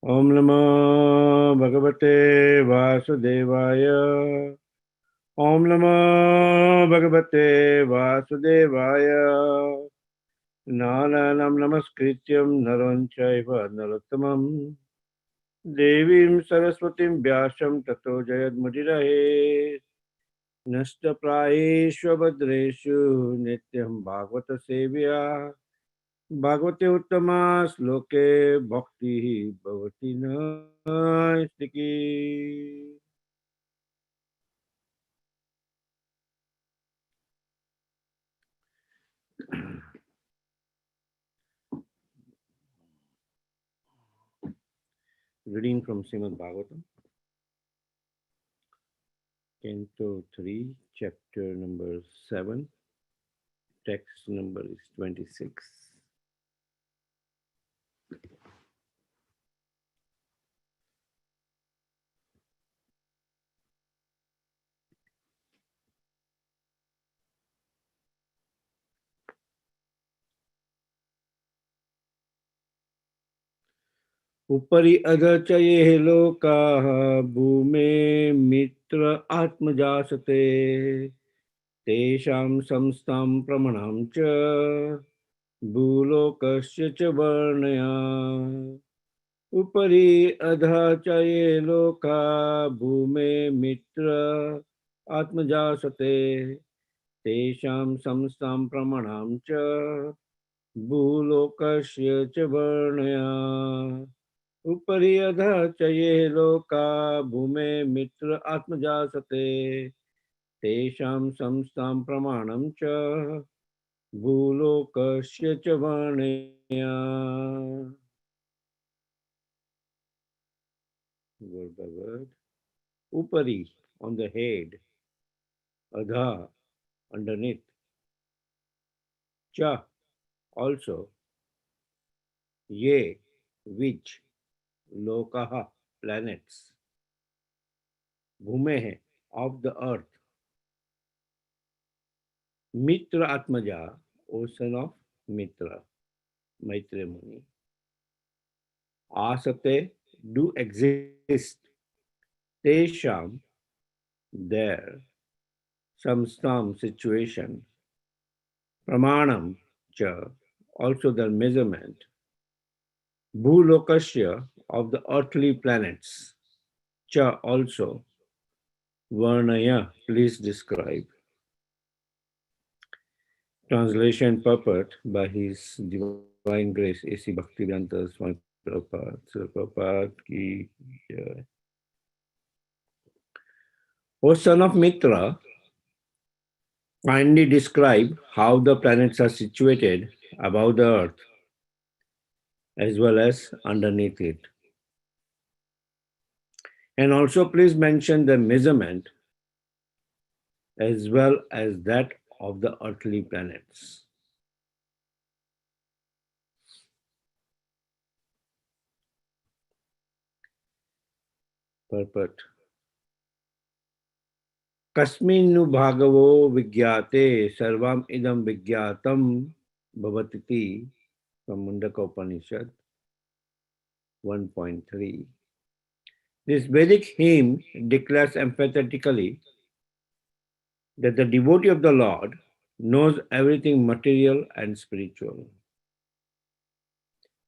Om Namo Bhagavate Vasudevaya. Om Namo Bhagavate Vasudevaya. Naranam Namaskrityam Naram Chaiva Narottamam Devim Saraswatim Vyasam Tato Jayadmudirahe Nashtaprayeshu Bhadreshu Nityam Bhagavata Sevya Bhagavate Uttama Sloke Bhakti Bhavati Naistiki. Reading from Srimad Bhagavatam, Canto 3, Chapter number 7, text number is 26. उपरि अध च ये लोकाः भूमे मित्र आत्मजासते तेषां संस्थां प्रमणां च भूलोकस्य च वर्णया उपरि अधः च ये लोका भूमे मित्र आत्मजासते तेषां संस्थां प्रमणां च भूलोकस्य च वर्णया उपरि अधः च ये लोका भूमे मित्र आत्मजासते तेषां संस्थां प्रमाणं च भूलोकस्य च वर्णया. Word by word. Upari, on the head. Adha, underneath. Cha, also. Ye, which. Lokaha, planets. Bhumehe, of the earth. Mitra Atmaja, ocean of Mitra, Maitreya Muni. Asate, do exist. Tesham, there. Samstam, situation. Pramanam, cha, also the measurement. Bhulokasya, of the earthly planets. Cha, also. Varnaya, please describe. Translation purport by His Divine Grace A.C. Bhaktivedanta Swami Prabhupada. Srila Prabhupada ki jai. O son of Mitra, kindly describe how the planets are situated above the earth as well as underneath it. And also please mention the measurement as well as that of the earthly planets. Purport. Kasminu bhagavo vigyate sarvam idam vigyatam bhavatiti from Mundaka Upanishad 1.3. This Vedic hymn declares emphatically that the devotee of the Lord knows everything material and spiritual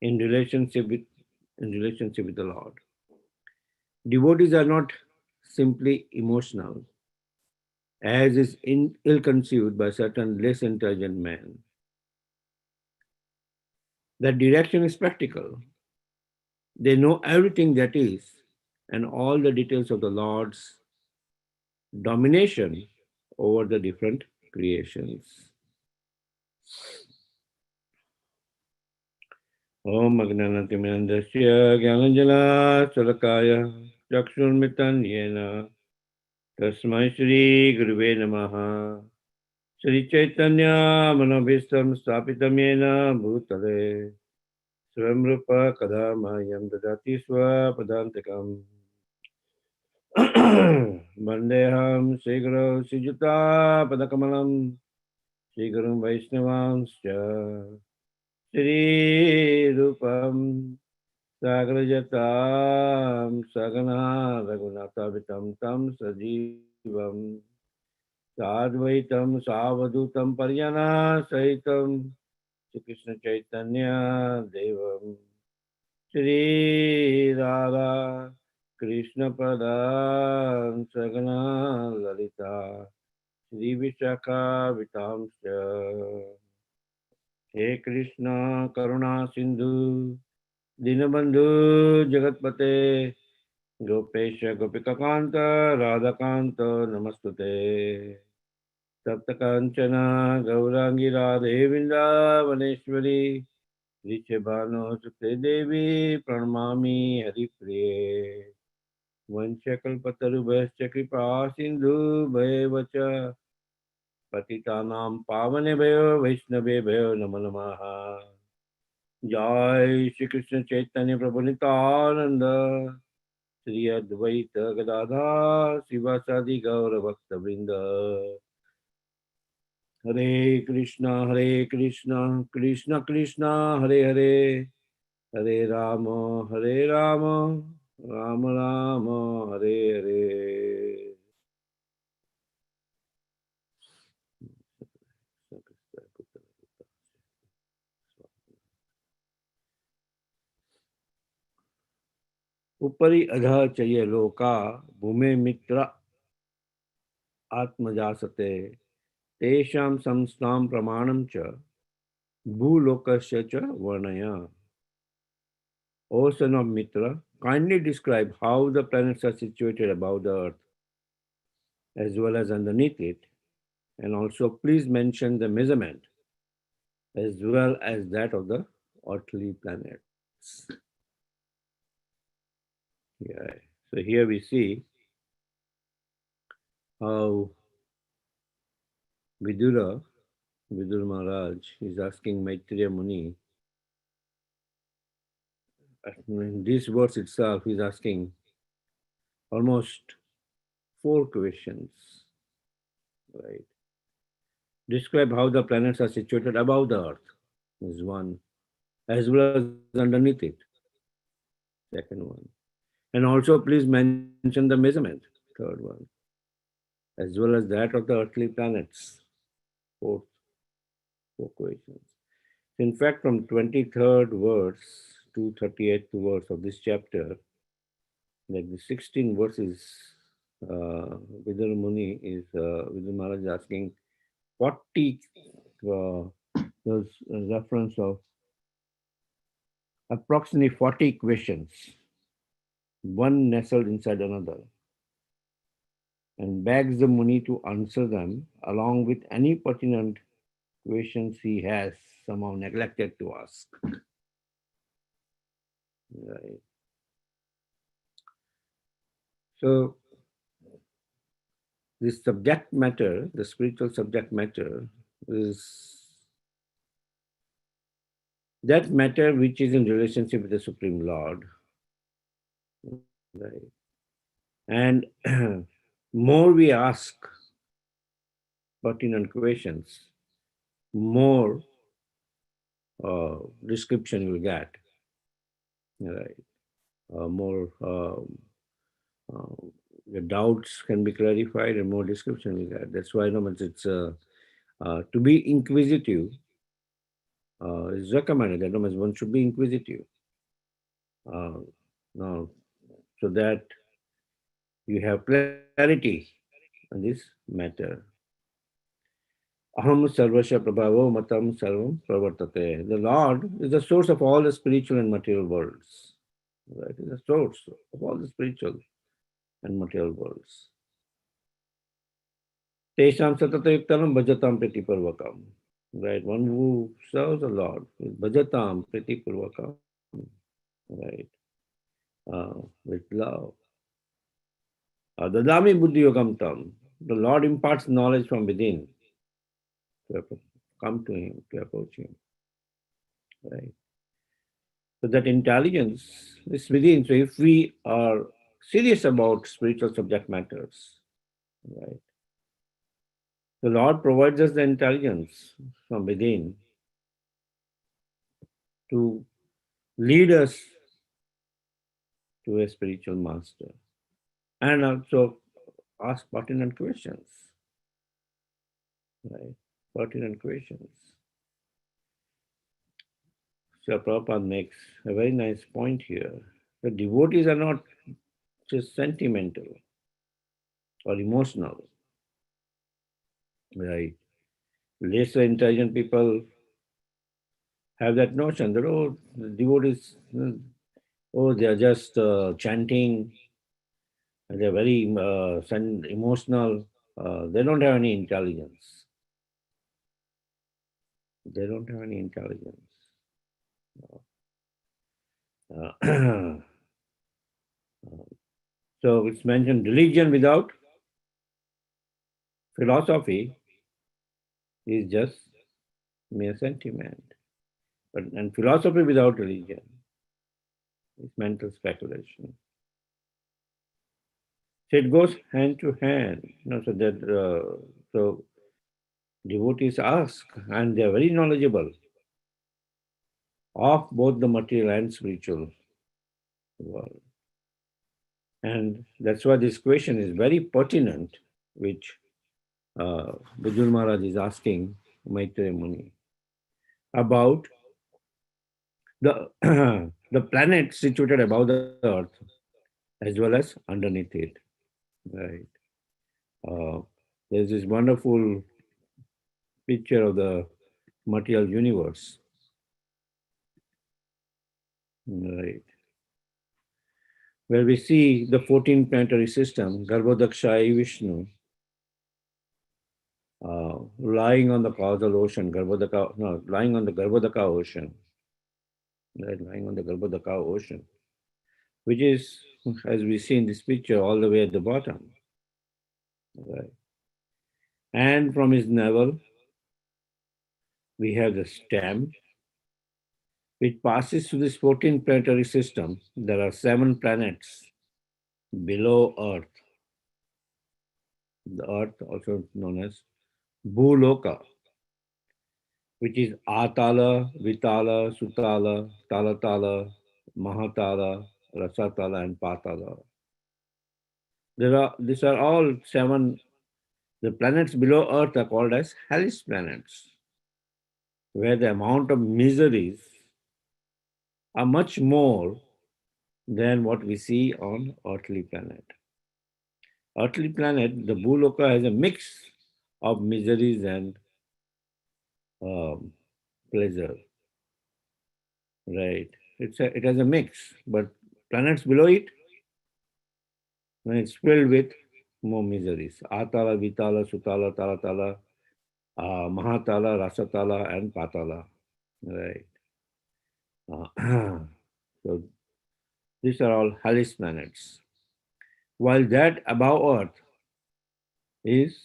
in relationship with the Lord. Devotees are not simply emotional, as is ill-conceived by certain less intelligent men. The direction is practical. They know everything that is, and all the details of the Lord's domination over the different creations. Om Agnanatimirandasya Gyananjala Salakaya Chakshurmitan Yena Tasmai Shri Guruve Namaha Shri Chaitanya Manobhistam Stapitam Yena Bhutale Swamrupa Kadamayam Dadati Swapadantikam Vandeham Sri Guru Sijuta Padakamalam Sri Guru Vaishnavanscha Shri Rupam Sagrajatam Sagana Raghunathavitam Tam Sajivam Sadvaitam Savadutam Paryana Sahitam Shri Krishna Chaitanya Devam Shri Radha Krishna Padan Sagana Lalita Shri Vishakha Vitamsya He Krishna Karuna Sindhu Dinabandhu Jagatpate Gopesha Gopikakanta Radhakanta Namastute Saptakanchana Gaurangi Radhe Vrindavaneshwari Rishabhano Sute Devi Pranamami Haripriye Vanchakalpatarubhascha Kripa Sindhu Bhayavacha Patitanam Pavanebhayo Vaishnavebhayo Namo Namaha Jai Shri Krishna Chaitanya Prabhu Nityananda Shri Advaita Gadadha Sivasadi Gaura Bhakta Vrinda Hare Krishna, Krishna Krishna, Hare Hare, Hare Rama, Rama Rama, Hare Hare. उपरि अधः चये लोका भूमे मित्र आत्मजासते तेषां संस्थां प्रमाणं च भूलोकस्य च वर्णय. O son of Mitra, kindly describe how the planets are situated above the earth as well as underneath it, and also please mention the measurement as well as that of the earthly planets. Yeah. So here we see how Vidura Maharaj is asking Maitreya Muni. In these words itself, he is asking almost 4 questions. Right. Describe how the planets are situated above the earth is one, as well as underneath it. Second one. And also please mention the measurement. Third one. As well as that of the earthly planets. Fourth, 4 questions. In fact, from 23rd verse to 38th verse of this chapter, like the 16 verses, Vidura Muni is, Vidura Maharaj is asking 40, there's a reference of approximately 40 questions, one nestled inside another, and begs the Muni to answer them along with any pertinent questions he has somehow neglected to ask. Right. So, this subject matter, the spiritual subject matter, is that matter which is in relationship with the Supreme Lord. Right. And more we ask pertinent questions, more description you will get. Right. More the doubts can be clarified and more description we get. That's why it's to be inquisitive is recommended. That one should be inquisitive. Now, so that you have clarity on this matter. Aham sarvasya prabhavo matam sarvam pravartate. The Lord is the source of all the spiritual and material worlds. Right? Is the source of all the spiritual and material worlds. Tesham satatayuktanam bhajatam pritiparvakam. Right? One who serves the Lord is bhajatam pritiparvakam. Right? With love. Dadami buddhi yogam tam. The Lord imparts knowledge from within to come to Him, to approach Him. Right? So that intelligence is within. So if we are serious about spiritual subject matters, right, the Lord provides us the intelligence from within to lead us to a spiritual master and also ask pertinent questions, right? Pertinent questions. So Prabhupada makes a very nice point here. The devotees are not just sentimental or emotional, right? Lesser intelligent people have that notion that, oh, the devotees, oh, they are just chanting, they're very emotional, they don't have any intelligence. They don't have any intelligence. Uh, so it's mentioned religion without philosophy is just mere sentiment. But and philosophy without religion is mental speculation. So it goes hand to hand. So that so devotees ask, and they are very knowledgeable of both the material and spiritual world. And that's why this question is very pertinent, which Bujul Maharaj is asking Maitreya Muni about the the planet situated above the earth as well as underneath it. Right. Uh, there's this wonderful picture of the material universe. Right. Where we see the 14 planetary system, Garbhodaksha Vishnu, lying on the causal ocean, lying on the Garbhodaka ocean, right, lying on the Garbhodaka ocean, which is, as we see in this picture, all the way at the bottom. Right. And from his navel, we have the stem, which passes through this 14 planetary system. There are 7 planets below Earth. The Earth, also known as Bhuloka, which is Atala, Vitala, Sutala, Talatala, Mahatala, Rasatala, and Patala. These are all 7. The planets below Earth are called as hellish planets, where the amount of miseries are much more than what we see on earthly planet. Earthly planet, the Bhuloka has a mix of miseries and um, pleasure, right? It has a mix, but planets below it, when it's filled with more miseries. Atala, Vitala, Sutala, Talatala, Mahatala, Rasatala, and Patala, right? So these are all hellish planets. While that above Earth is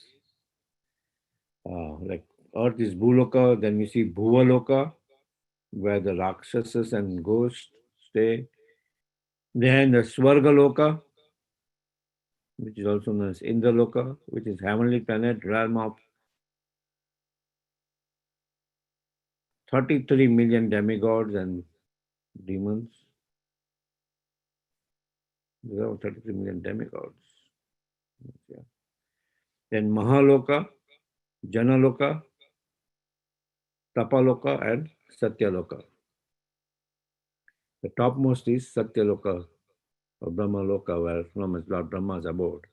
like Earth is Bhuloka, then we see Bhuvaloka, where the Rakshasas and ghosts stay. Then the Swargaloka, which is also known as Indraloka, which is heavenly planet, realm of 33 million demigods and demons. There are 33 million demigods. Yeah. Then Mahaloka, Janaloka, Tapaloka, and Satyaloka. The topmost is Satyaloka, or Brahmaloka, where from is Lord Brahma's abode.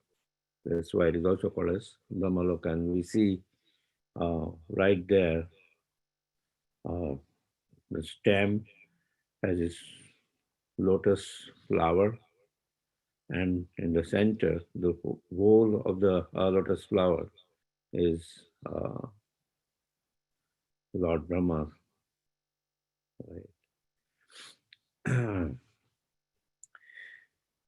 That's why it is also called as Brahmaloka. And we see right there the stem has its lotus flower, and in the center, the whole of the lotus flower is Lord Brahma. Right?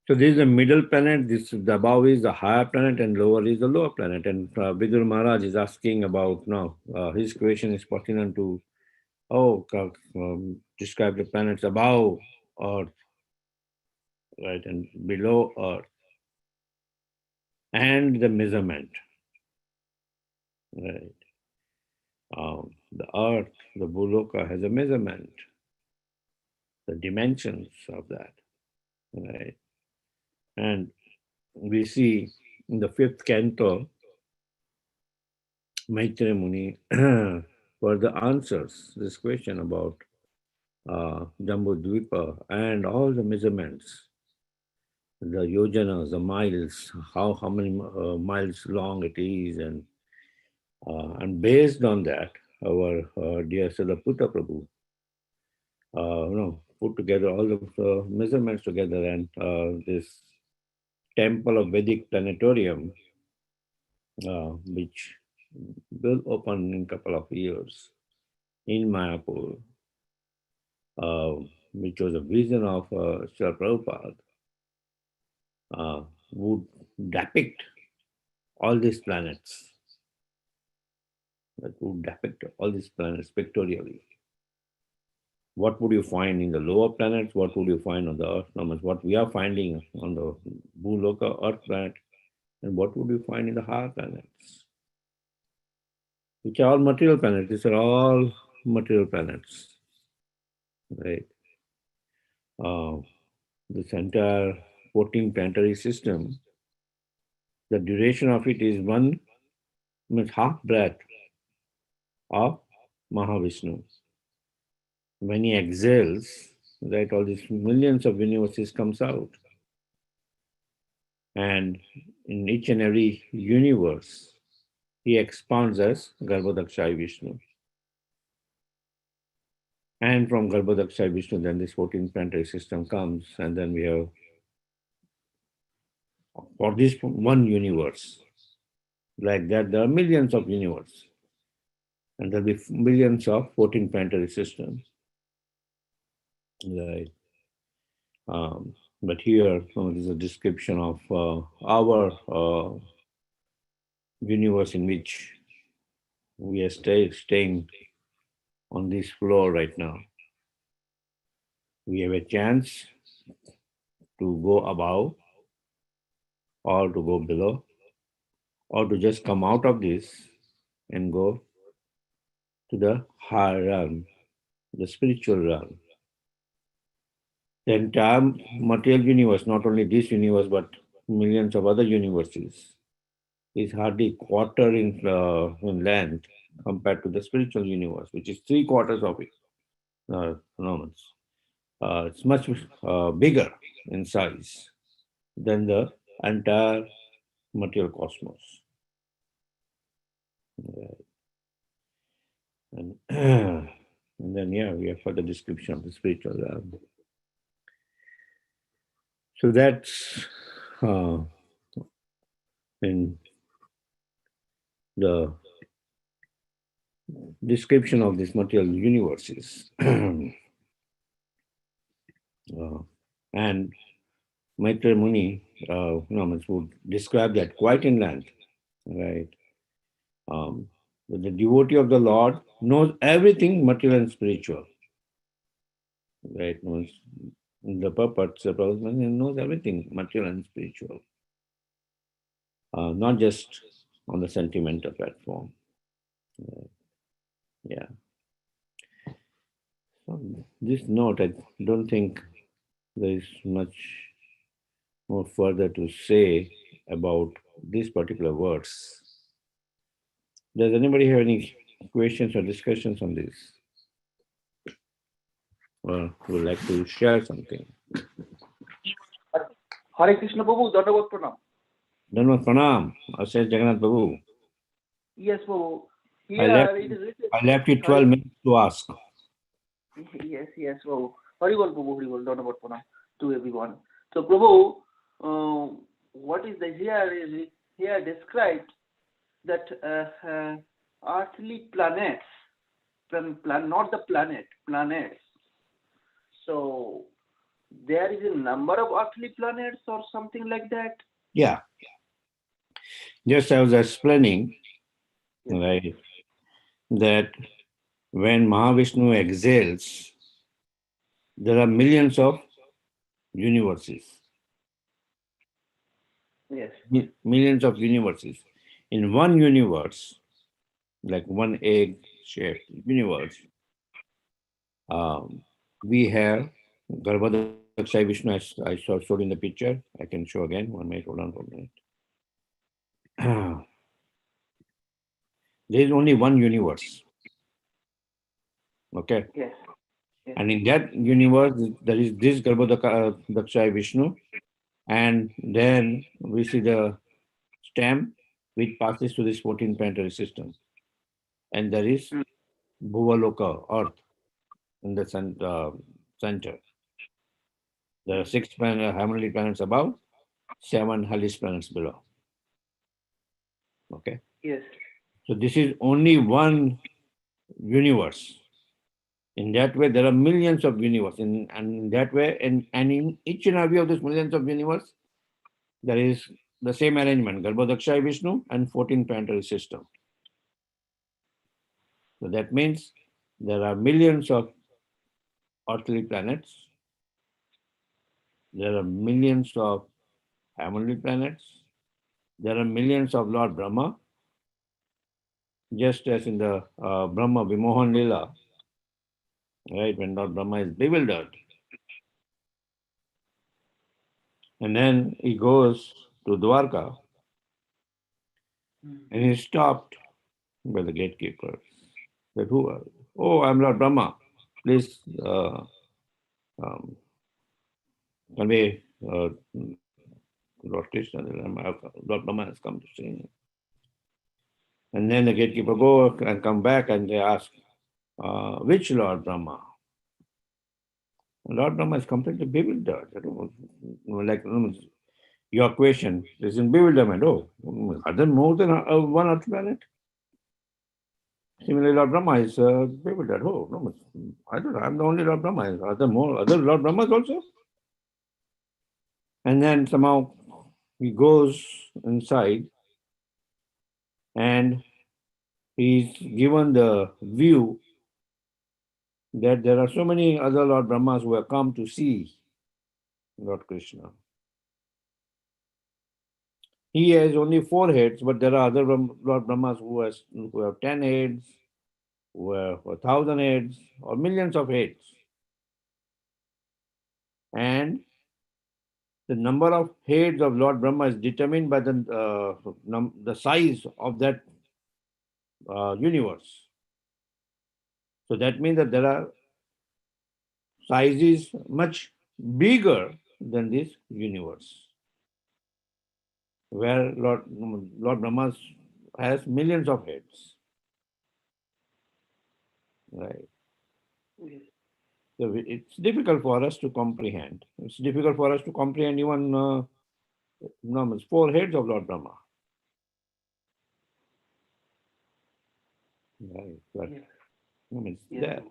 So this is the middle planet, this the above is the higher planet and lower is the lower planet. And Vidur Maharaj is asking about now, his question is pertinent to, describe the planets above Earth, right, and below Earth, and the measurement, right. The Earth, the Bhuloka has a measurement, the dimensions of that, right. we see in the fifth canto, Maitreya Muni for the answers this question about Jambudvipa and all the measurements, the yojanas, the miles, how many miles long it is, and based on that, our dear Sadaputta Prabhu, put together all of the measurements together, and this temple of Vedic planetarium, which will open in a couple of years in Mayapur, uh, which was a vision of Srila Prabhupada, uh, would depict all these planets, that would depict all these planets pictorially. What would you find in the lower planets? What would you find on the Earth? What we are finding on the Bhuloka Earth planet, and what would you find in the higher planets? Which are all material planets. These are all material planets, right? Uh, this entire 14 planetary system, the duration of it is one means half breath of Mahavishnu. When he exhales, right, all these millions of universes comes out. And in each and every universe, he expands as Garbhodakshai Vishnu. And from Garbhodakshai Vishnu, then this 14 planetary system comes, and then we have, for this one universe, like that, there are millions of universes, and there'll be millions of 14 planetary systems. Right. But here, there's a description of our universe in which we are staying on this floor right now. We have a chance to go above or to go below or to just come out of this and go to the higher realm, the spiritual realm. The entire material universe, not only this universe, but millions of other universes, is hardly quarter in length compared to the spiritual universe, which is 3/4 of it. No, it's much bigger in size than the entire material cosmos. And, and then, we have further description of the spiritual realm. So that's in the description of this material universes. And Maitreya Muni would describe that quite in length, right? The devotee of the Lord knows everything material and spiritual, right? Knows the purpose, the knows everything material and spiritual, not just on the sentimental platform. Yeah. On this note, I don't think there is much more further to say about these particular words. Does anybody have any questions or discussions on this? Or would like to share something? Hare Krishna Babu, Dandavat Pranam. Dandavat Pranam, says Jagannath Babu. Yes, Babu. Here I left you 12 minutes to ask. Yes, Babu. Haribol Babu, Haribol, Dandavat Pranam to everyone. So, Prabhu, what is the here described that earthly planets, not the planet, planets. So, there is a number of earthly planets or something like that? Yeah. Just I was explaining, right, that when Mahavishnu exhales, there are millions of universes. Yes. Millions of universes. In one universe, like one egg-shaped universe, we have Garbhodakshai Daksha Vishnu, as I showed in the picture. I can show again. 1 minute, hold on for a minute. There is only one universe. Okay. Yes. Yes. And in that universe, there is this Daksha Vishnu. And then we see the stem which passes to this 14 planetary system. And there is Mm. Bhuvaloka, Earth, in the center. There are Mm. six heavenly planets above, seven hellish planets below. Okay. Yes. So this is only one universe. In that way, there are millions of universes. And in that way, and in each and every of these millions of universe, there is the same arrangement, Garbhodaksha Vishnu and 14 planetary system. So that means there are millions of earthly planets. There are millions of heavenly planets. There are millions of Lord Brahma, just as in the Brahma Vimohan Lila, right, when Lord Brahma is bewildered. And then he goes to Dwarka Mm. and he's stopped by the gatekeeper. Said, who are you? Oh, I'm Lord Brahma. Please um, convey Lord Krishna. Lord Brahma has come to see me. And then the gatekeeper go and come back and they ask, which Lord Brahma? Lord Brahma is completely bewildered. Like your question is in bewilderment. Oh, are there more than one Earth planet? Similarly, Lord Brahma is bewildered. Oh, no, I don't know. I'm the only Lord Brahma. Are there more other Lord Brahmas also? And then somehow he goes inside and he's given the view that there are so many other Lord Brahmas who have come to see Lord Krishna. He has only 4 heads, but there are other Lord Brahmas who have 10 heads, who have 1,000 heads, or millions of heads. And the number of heads of Lord Brahma is determined by the size of that universe. So that means that there are sizes much bigger than this universe, where Lord Brahma has millions of heads. Right. Yes. So it's difficult for us to comprehend. It's difficult for us to comprehend even 4 heads of Lord Brahma. Right. But Yes. it's Yes. there.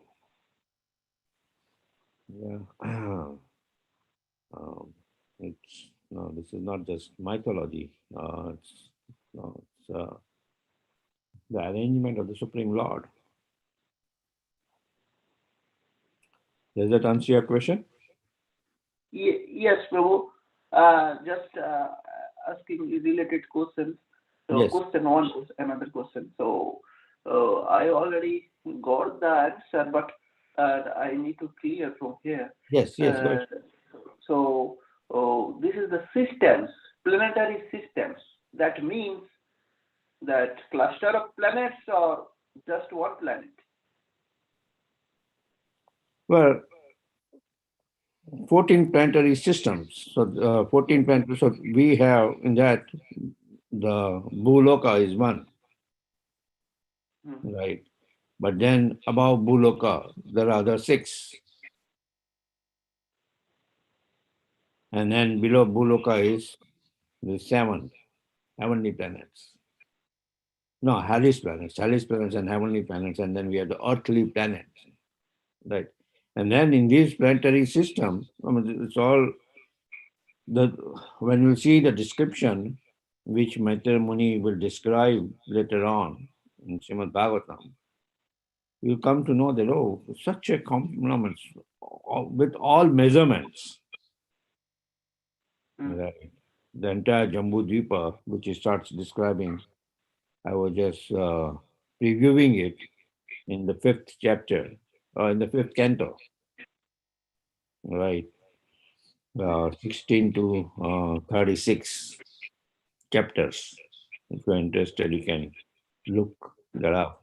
Yeah. Um, it's no, this is not just mythology. It's no, it's the arrangement of the Supreme Lord. Does that answer your question? Yes, Prabhu. Just asking related questions. So, Yes. question one, another question. So, I already got the answer, but I need to clear from here. Yes. Yes. Good. Uh, so, this is the systems, planetary systems. That means that cluster of planets or just one planet. Well, 14 planetary systems. So 14 planetary. So we have in that the Bhuloka is one, Hmm. right? But then above Bhuloka, there are other 6. And then below Bhuloka is the 7 heavenly planets. No, hellish planets and heavenly planets. And then we have the earthly planets, right? And then in this planetary system, I mean, it's all the when you see the description, which Maitreya Muni will describe later on in Srimad Bhagavatam, you come to know that, oh, such a compliment with all measurements, Hmm. right? The entire Jambu Dvipa, which he starts describing, I was just previewing it in the 5th chapter, or in the 5th canto, right? 16 to 36 chapters. If you're interested, you can look that up.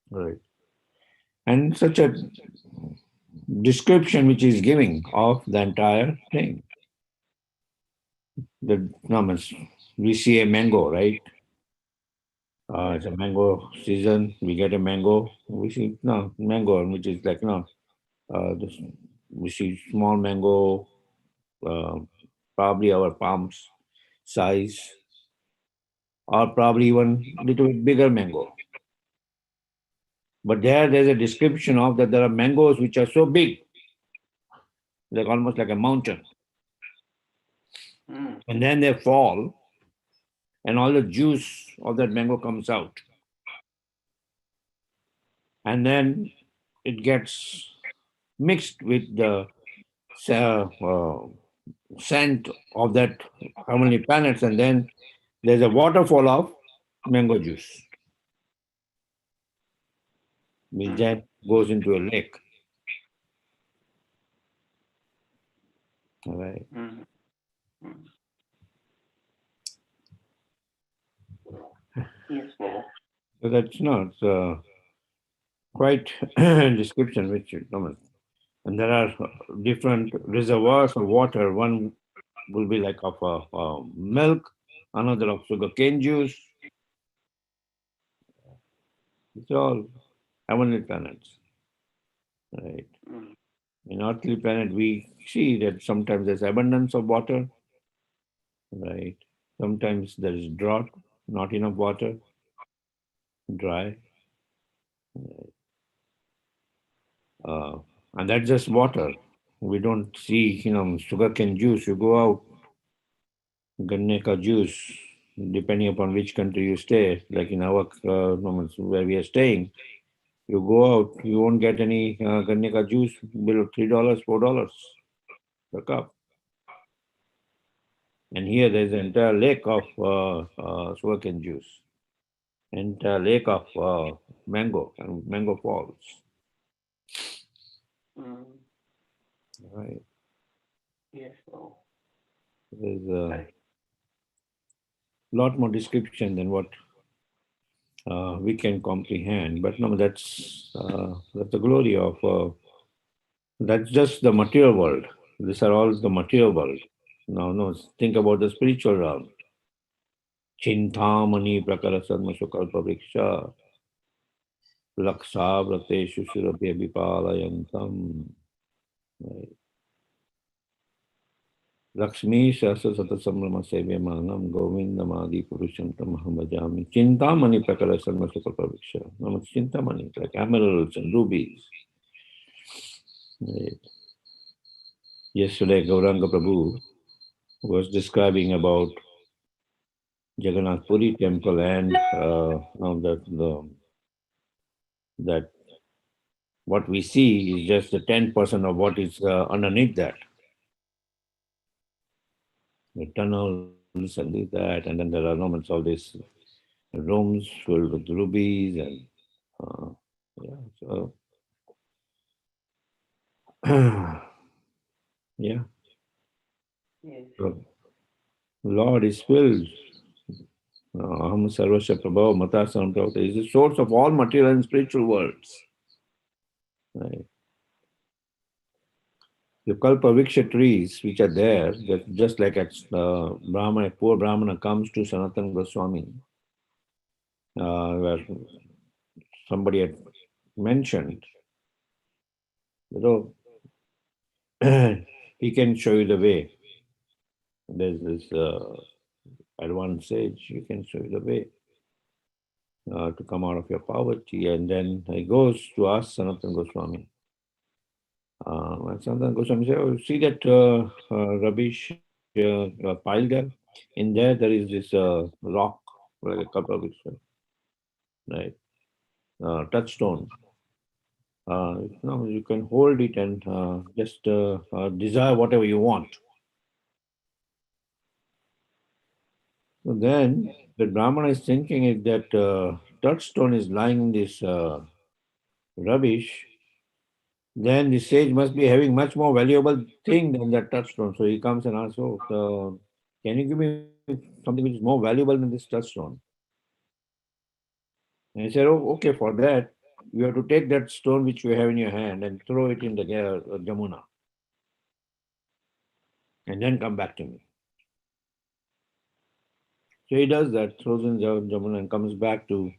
Right. And such a description which is giving of the entire thing. The numbers. We see a mango, right? It's a mango season. We get a mango. We see no mango, which is like no. This, we see small mango, uh, probably our palms size, or probably even little bit bigger mango. But there's a description of that there are mangoes which are so big, like almost like a mountain, Mm. and then they fall, and all the juice of that mango comes out, and then it gets mixed with the scent of that how many planets, and then there's a waterfall of mango juice, which Mm. then goes into a lake. All right. Mm. Mm. Yes, Prabhu. So that's not quite description which and there are different reservoirs of water. One will be like of milk, another of sugar cane juice. It's all heavenly planets, right? Mm. In earthly planet, we see that sometimes there's abundance of water, right? Sometimes there is drought, not enough water, dry, uh, and that's just water. We don't see, sugarcane juice. You go out, ganne ka juice, depending upon which country you stay. Like in our where we are staying, you go out, you won't get any ganne ka juice below $3, $4 per cup. And here there's an entire lake of sugarcane juice, entire lake of mango and mango falls. Mm. Right. Yes, Prabhu. There's a Correct. lot more description than what we can comprehend. But no, that's the glory of. That's just the material world. These are all the material world. Now, no, think about the spiritual realm. Chintamani prakara sarma sukalpa vriksha laksa vrateshu surabhya vipalayantam. Right. Lakshmi Shastra Sata Samrama Sevyamanam Govindamadi Purusham Tamaham Bhajami. Chintamani prakara sarma sukalpa vriksha. No, Chintamani, like emeralds and rubies. Right. Yesterday, Gauranga Prabhu was describing about Jagannath Puri temple and now that what we see is just the 10% of what is underneath that. The tunnels and this, that, and then there are moments all these rooms filled with rubies and yeah, so yeah, Yes. so Lord is filled. Aham Sarvasya Prabhava Mata Samprabhata is the source of all material and spiritual worlds. Right. The Kalpavriksha trees which are there, that just like a poor Brahmana comes to Sanatana Goswami, where somebody had mentioned, you know, he can show you the way. There's this advanced sage, he can show you the way to come out of your poverty. And then he goes to ask Sanatana Goswami. And Sanatana Goswami said, oh, see that rubbish pile there? In there is this rock, like a Kalpavriksha, right? Touchstone. You can hold it and just desire whatever you want. So then the Brahmana is thinking if that touchstone is lying in this rubbish, then the sage must be having much more valuable thing than that touchstone. So he comes and asks, "Oh, can you give me something which is more valuable than this touchstone?" And he said, "Oh, okay. For that, you have to take that stone which you have in your hand and throw it in the Jamuna, and then come back to me." So he does that, throws in Jamuna, and comes back to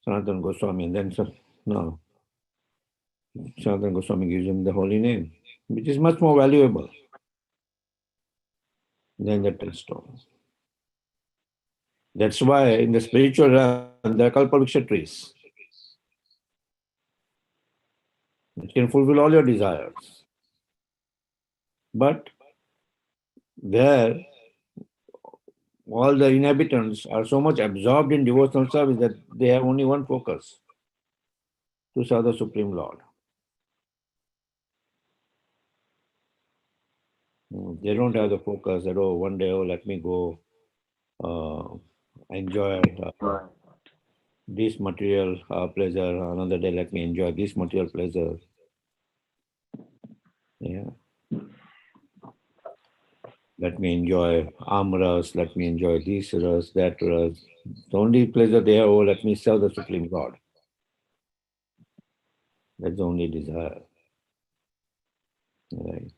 Sanatana Goswami, and then no, Sanatana Goswami gives him the holy name, which is much more valuable than the touchstone. That's why in the spiritual realm there are Kalpavriksha trees. It can fulfill all your desires. But there, all the inhabitants are so much absorbed in devotional service that they have only one focus, to serve the Supreme Lord. They don't have the focus that, oh, one day, oh, let me go uh, enjoy this material pleasure. Another day, let me enjoy this material pleasure. Yeah. Let me enjoy amras, let me enjoy this ras, that ras. The only pleasure they have, oh, let me serve the Supreme God. That's the only desire. Right.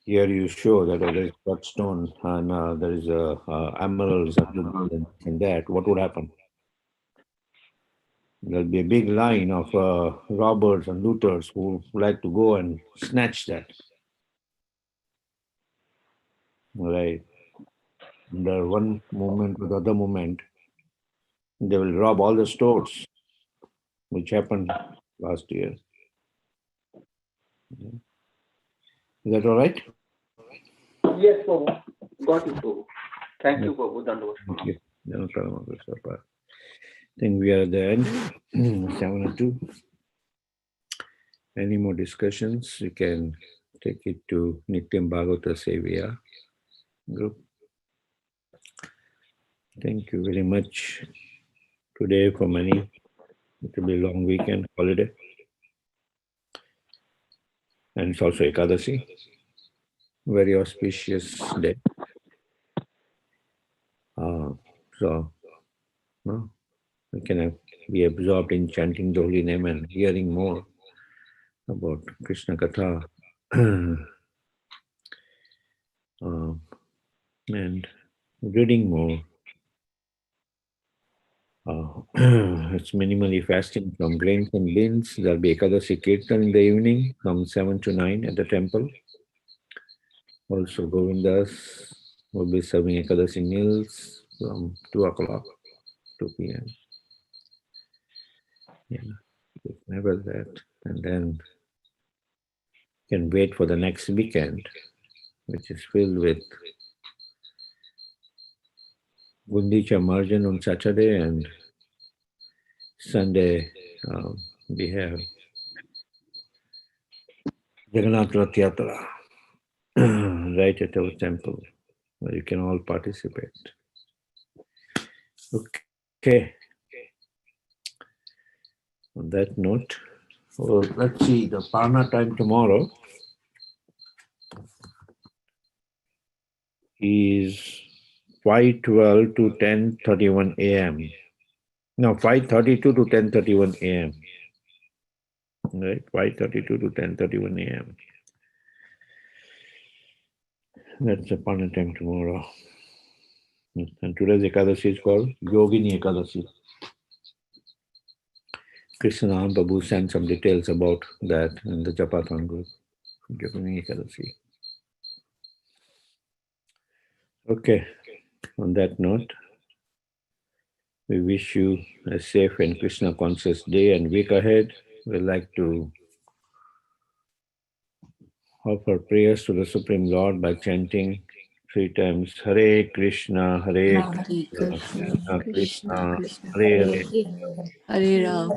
Here you show that there is touchstone and there is emeralds and that. What would happen? There'll be a big line of robbers and looters who like to go and snatch that. Right. Under one moment or the other moment, they will rob all the stores, which happened last year. Is that all right? Yes, Prabhu. Got it, Prabhu. Thank you, Prabhu. Dandavat. Thank you. I think we are at the end. 7:02. Any more discussions? You can take it to Nityam Bhagavata Sevya group. Thank you very much. Today for many, it will be a long weekend holiday. And it's also Ekadasi. Very auspicious day. So, no, we can be absorbed in chanting the holy name and hearing more about Krishna Katha and reading more. It's minimally fasting from grains and beans. There'll be Ekadasi Kirtan in the evening from 7 to 9 at the temple. Also, Govindas will be serving Ekadasi meals from 2 o'clock, 2 p.m. Yeah, never that. And then can wait for the next weekend, which is filled with Gundicha Marjan on Saturday, and Sunday we have Jagannath Rath Yatra right at our temple, where you can all participate. Okay. On that note, well, let's see, the Parna time tomorrow is 5:12 to 10:31 a.m. No, 5:32 to 10:31 a.m. Right, 5:32 to 10:31 a.m. That's the Parna time tomorrow. And today's Ekadasi is called Yogini Ekadasi. Krishna Babu sent some details about that in the Japathan group. Yogini Ekadasi. Okay, on that note, we wish you a safe and Krishna conscious day and week ahead. We'd like to offer prayers to the Supreme Lord by chanting 3 times Hare Krishna, Hare Hare Krishna, Krishna, Krishna Krishna Krishna, Krishna, Hare Hare Hare, Hare, Hare Ram,